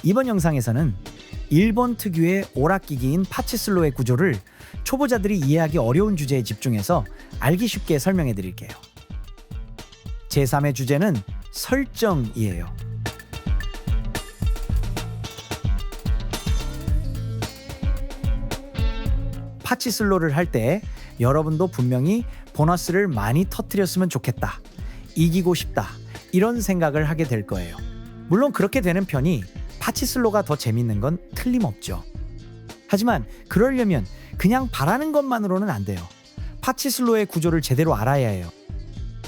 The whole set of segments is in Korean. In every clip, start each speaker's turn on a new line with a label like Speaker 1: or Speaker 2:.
Speaker 1: 이번 영상에서는 일본 특유의 오락기기인 파치슬로의 구조를 초보자들이 이해하기 어려운 주제에 집중해서 알기 쉽게 설명해 드릴게요. 제3의 주제는 설정이에요. 파치슬로를 할 때 여러분도 분명히 보너스를 많이 터뜨렸으면 좋겠다, 이기고 싶다, 이런 생각을 하게 될 거예요. 물론 그렇게 되는 편이 파치슬로가 더 재밌는 건 틀림없죠. 하지만 그러려면 그냥 바라는 것만으로는 안 돼요. 파치슬로의 구조를 제대로 알아야 해요.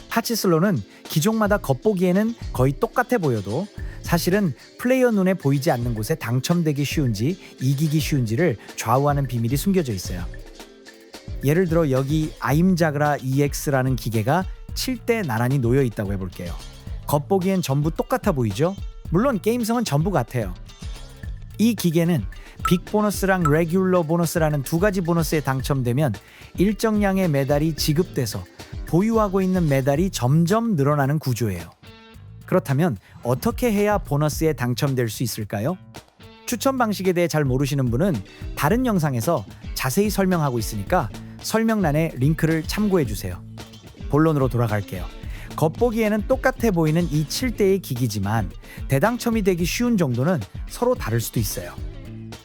Speaker 1: 파치슬로는 기종마다 겉보기에는 거의 똑같아 보여도 사실은 플레이어 눈에 보이지 않는 곳에 당첨되기 쉬운지 이기기 쉬운지를 좌우하는 비밀이 숨겨져 있어요. 예를 들어 여기 아임자그라 EX라는 기계가 칠 때 나란히 놓여 있다고 해볼게요. 겉보기엔 전부 똑같아 보이죠? 물론 게임성은 전부 같아요. 이 기계는 빅 보너스랑 레귤러 보너스라는 두 가지 보너스에 당첨되면 일정량의 메달이 지급돼서 보유하고 있는 메달이 점점 늘어나는 구조예요. 그렇다면 어떻게 해야 보너스에 당첨될 수 있을까요? 추천 방식에 대해 잘 모르시는 분은 다른 영상에서 자세히 설명하고 있으니까 설명란에 링크를 참고해 주세요. 본론으로 돌아갈게요. 겉보기에는 똑같아 보이는 이 7대의 기기지만 대당첨이 되기 쉬운 정도는 서로 다를 수도 있어요.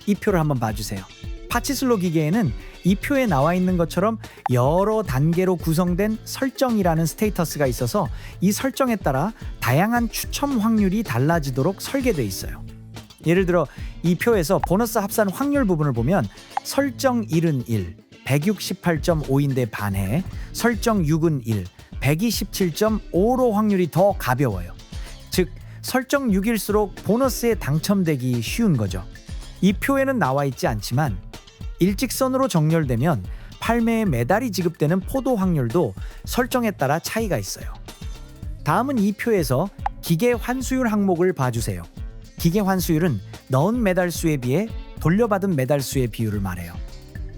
Speaker 1: 이 표를 한번 봐주세요. 파치슬로 기계에는 이 표에 나와 있는 것처럼 여러 단계로 구성된 설정이라는 스테이터스가 있어서 이 설정에 따라 다양한 추첨 확률이 달라지도록 설계되어 있어요. 예를 들어 이 표에서 보너스 합산 확률 부분을 보면 설정 1은 1, 168.5인데 반해 설정 6은 1, 127.5로 확률이 더 가벼워요. 즉 설정 6일수록 보너스에 당첨되기 쉬운 거죠. 이 표에는 나와 있지 않지만 일직선으로 정렬되면 팔매에 메달이 지급되는 포도 확률도 설정에 따라 차이가 있어요. 다음은 이 표에서 기계 환수율 항목을 봐주세요. 기계 환수율은 넣은 메달 수에 비해 돌려받은 메달 수의 비율을 말해요.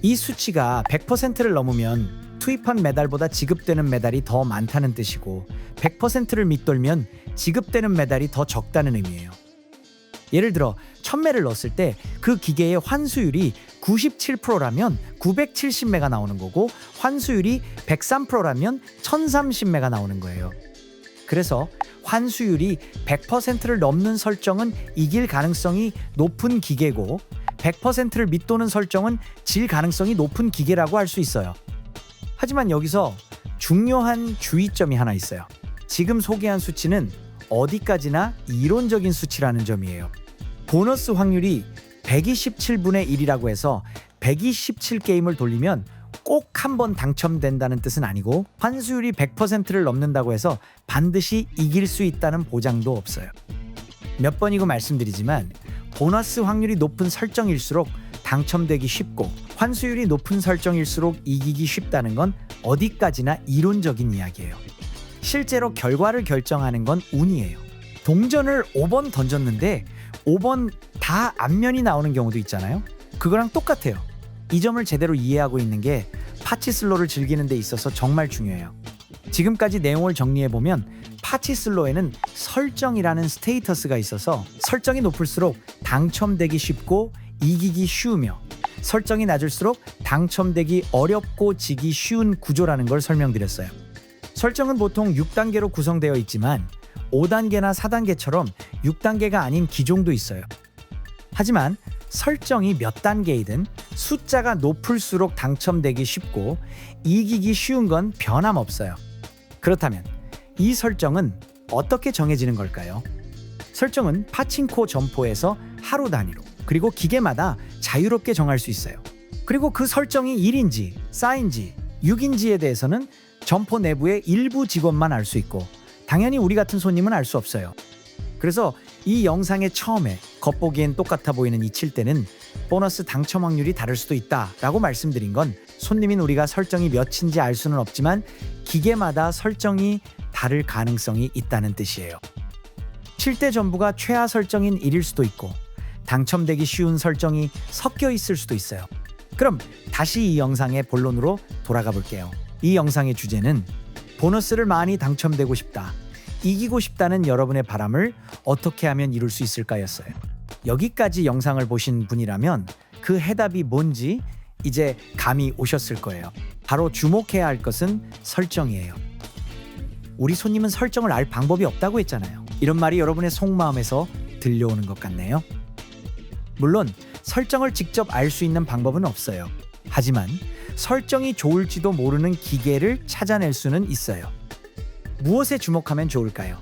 Speaker 1: 이 수치가 100%를 넘으면 투입한 메달보다 지급되는 메달이 더 많다는 뜻이고 100%를 밑돌면 지급되는 메달이 더 적다는 의미예요. 예를 들어 1000매를 넣었을 때 그 기계의 환수율이 97%라면 970매가 나오는 거고 환수율이 103%라면 1030매가 나오는 거예요. 그래서 환수율이 100%를 넘는 설정은 이길 가능성이 높은 기계고 100%를 밑도는 설정은 질 가능성이 높은 기계라고 할 수 있어요. 하지만 여기서 중요한 주의점이 하나 있어요. 지금 소개한 수치는 어디까지나 이론적인 수치라는 점이에요. 보너스 확률이 127분의 1이라고 해서 127게임을 돌리면 꼭 한 번 당첨된다는 뜻은 아니고 환수율이 100%를 넘는다고 해서 반드시 이길 수 있다는 보장도 없어요. 몇 번이고 말씀드리지만 보너스 확률이 높은 설정일수록 당첨되기 쉽고 환수율이 높은 설정일수록 이기기 쉽다는 건 어디까지나 이론적인 이야기예요. 실제로 결과를 결정하는 건 운이에요. 동전을 5번 던졌는데 5번 다 앞면이 나오는 경우도 있잖아요. 그거랑 똑같아요. 이 점을 제대로 이해하고 있는 게 파치슬로를 즐기는 데 있어서 정말 중요해요. 지금까지 내용을 정리해보면 파치슬로에는 설정이라는 스테이터스가 있어서 설정이 높을수록 당첨되기 쉽고 이기기 쉬우며 설정이 낮을수록 당첨되기 어렵고 지기 쉬운 구조라는 걸 설명드렸어요. 설정은 보통 6단계로 구성되어 있지만 5단계나 4단계처럼 6단계가 아닌 기종도 있어요. 하지만 설정이 몇 단계이든 숫자가 높을수록 당첨되기 쉽고 이기기 쉬운 건 변함없어요. 그렇다면 이 설정은 어떻게 정해지는 걸까요? 설정은 파친코 점포에서 하루 단위로 그리고 기계마다 자유롭게 정할 수 있어요. 그리고 그 설정이 1인지 4인지 6인지에 대해서는 점포 내부의 일부 직원만 알 수 있고 당연히 우리 같은 손님은 알 수 없어요. 그래서 이 영상의 처음에 겉보기엔 똑같아 보이는 이 7대는 보너스 당첨 확률이 다를 수도 있다라고 말씀드린 건 손님인 우리가 설정이 몇인지 알 수는 없지만 기계마다 설정이 다를 가능성이 있다는 뜻이에요. 7대 전부가 최하 설정인 1일 수도 있고 당첨되기 쉬운 설정이 섞여 있을 수도 있어요. 그럼 다시 이 영상의 본론으로 돌아가 볼게요. 이 영상의 주제는 보너스를 많이 당첨되고 싶다, 이기고 싶다는 여러분의 바람을 어떻게 하면 이룰 수 있을까였어요. 여기까지 영상을 보신 분이라면 그 해답이 뭔지 이제 감이 오셨을 거예요. 바로 주목해야 할 것은 설정이에요. 우리 손님은 설정을 알 방법이 없다고 했잖아요. 이런 말이 여러분의 속마음에서 들려오는 것 같네요. 물론 설정을 직접 알 수 있는 방법은 없어요. 하지만 설정이 좋을지도 모르는 기계를 찾아낼 수는 있어요. 무엇에 주목하면 좋을까요?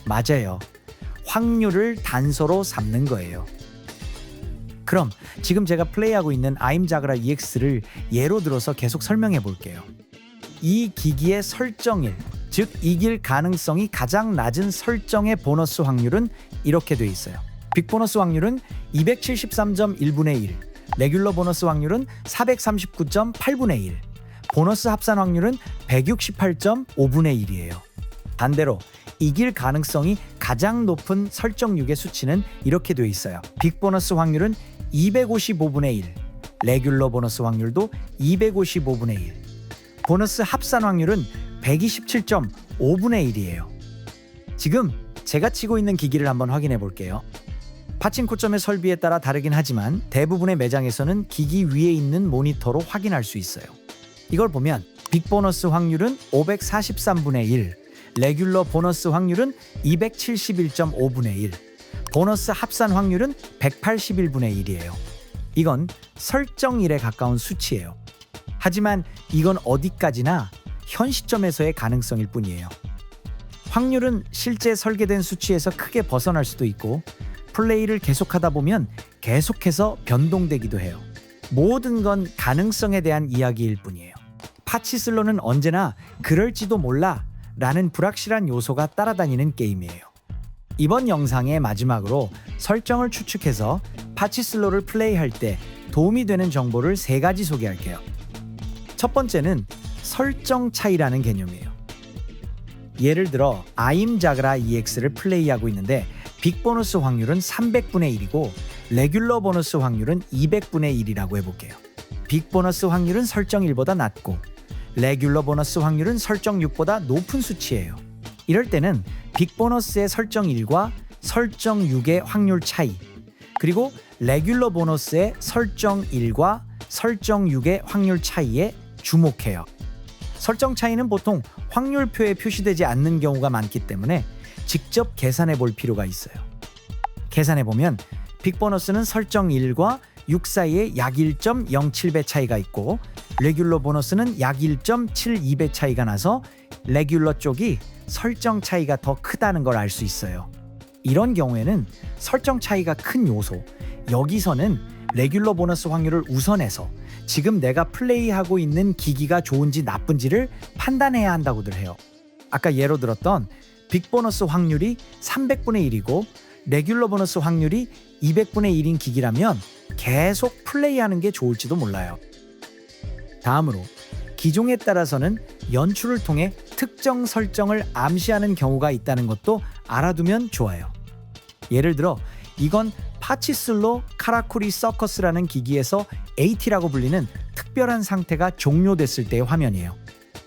Speaker 1: 맞아요. 확률을 단서로 삼는 거예요. 그럼 지금 제가 플레이하고 있는 아임자그라 EX를 예로 들어서 계속 설명해 볼게요. 이 기기의 설정일, 즉 이길 가능성이 가장 낮은 설정의 보너스 확률은 이렇게 돼 있어요. 빅보너스 확률은 273.1분의 1, 레귤러 보너스 확률은 439.8분의 1, 보너스 합산 확률은 168.5분의 1이에요. 반대로 이길 가능성이 가장 높은 설정 6의 수치는 이렇게 돼 있어요. 빅보너스 확률은 255분의 1, 레귤러 보너스 확률도 255분의 1, 보너스 합산 확률은 127.5분의 1이에요. 지금 제가 치고 있는 기기를 한번 확인해 볼게요. 파친코점의 설비에 따라 다르긴 하지만 대부분의 매장에서는 기기 위에 있는 모니터로 확인할 수 있어요. 이걸 보면 빅보너스 확률은 543분의 1, 레귤러 보너스 확률은 271.5분의 1, 보너스 합산 확률은 181분의 1이에요. 이건 설정 1에 가까운 수치예요. 하지만 이건 어디까지나 현 시점에서의 가능성일 뿐이에요. 확률은 실제 설계된 수치에서 크게 벗어날 수도 있고 플레이를 계속하다 보면 계속해서 변동되기도 해요. 모든 건 가능성에 대한 이야기일 뿐이에요. 파치슬로는 언제나 그럴지도 몰라 라는 불확실한 요소가 따라다니는 게임이에요. 이번 영상의 마지막으로 설정을 추측해서 파치슬로를 플레이할 때 도움이 되는 정보를 3가지 소개할게요. 첫 번째는 설정 차이라는 개념이에요. 예를 들어 아임자그라 EX를 플레이하고 있는데 빅보너스 확률은 300분의 1이고 레귤러 보너스 확률은 200분의 1이라고 해볼게요. 빅보너스 확률은 설정 1보다 낮고 레귤러 보너스 확률은 설정 6보다 높은 수치예요. 이럴 때는 빅보너스의 설정 1과 설정 6의 확률 차이, 그리고 레귤러 보너스의 설정 1과 설정 6의 확률 차이에 주목해요. 설정 차이는 보통 확률표에 표시되지 않는 경우가 많기 때문에 직접 계산해 볼 필요가 있어요. 계산해 보면 빅보너스는 설정 1과 6 사이에 약 1.07배 차이가 있고 레귤러 보너스는 약 1.72배 차이가 나서 레귤러 쪽이 설정 차이가 더 크다는 걸 알 수 있어요. 이런 경우에는 설정 차이가 큰 요소, 여기서는 레귤러 보너스 확률을 우선해서 지금 내가 플레이하고 있는 기기가 좋은지 나쁜지를 판단해야 한다고들 해요. 아까 예로 들었던 빅보너스 확률이 300분의 1이고 레귤러 보너스 확률이 200분의 1인 기기라면 계속 플레이하는 게 좋을지도 몰라요. 다음으로 기종에 따라서는 연출을 통해 특정 설정을 암시하는 경우가 있다는 것도 알아두면 좋아요. 예를 들어 이건 파치슬로 카라쿠리 서커스라는 기기에서 AT라고 불리는 특별한 상태가 종료됐을 때의 화면이에요.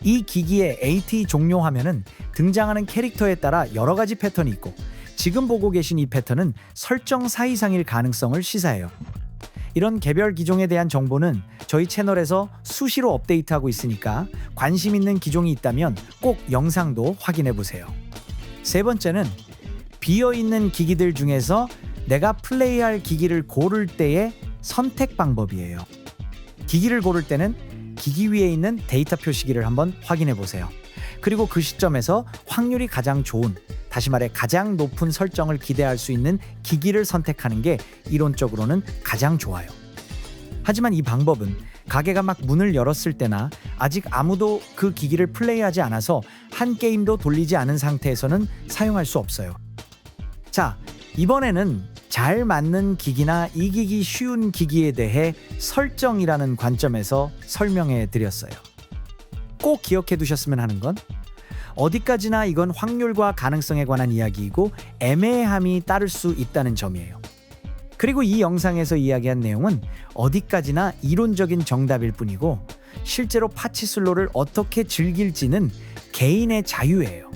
Speaker 1: 이 기기의 AT 종료 화면은 등장하는 캐릭터에 따라 여러 가지 패턴이 있고 지금 보고 계신 이 패턴은 설정 4 이상일 가능성을 시사해요. 이런 개별 기종에 대한 정보는 저희 채널에서 수시로 업데이트하고 있으니까 관심 있는 기종이 있다면 꼭 영상도 확인해 보세요. 세 번째는 비어있는 기기들 중에서 내가 플레이할 기기를 고를 때의 선택 방법이에요. 기기를 고를 때는 기기 위에 있는 데이터 표시기를 한번 확인해 보세요. 그리고 그 시점에서 확률이 가장 좋은, 다시 말해 가장 높은 설정을 기대할 수 있는 기기를 선택하는 게 이론적으로는 가장 좋아요. 하지만 이 방법은 가게가 막 문을 열었을 때나 아직 아무도 그 기기를 플레이하지 않아서 한 게임도 돌리지 않은 상태에서는 사용할 수 없어요. 자, 이번에는 잘 맞는 기기나 이기기 쉬운 기기에 대해 설정이라는 관점에서 설명해 드렸어요. 꼭 기억해 두셨으면 하는 건 어디까지나 이건 확률과 가능성에 관한 이야기이고 애매함이 따를 수 있다는 점이에요. 그리고 이 영상에서 이야기한 내용은 어디까지나 이론적인 정답일 뿐이고 실제로 파치슬로를 어떻게 즐길지는 개인의 자유예요.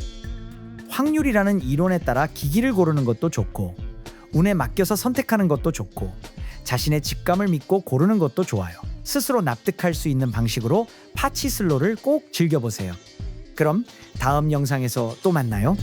Speaker 1: 확률이라는 이론에 따라 기기를 고르는 것도 좋고 운에 맡겨서 선택하는 것도 좋고 자신의 직감을 믿고 고르는 것도 좋아요. 스스로 납득할 수 있는 방식으로 파치슬로를 꼭 즐겨보세요. 그럼 다음 영상에서 또 만나요.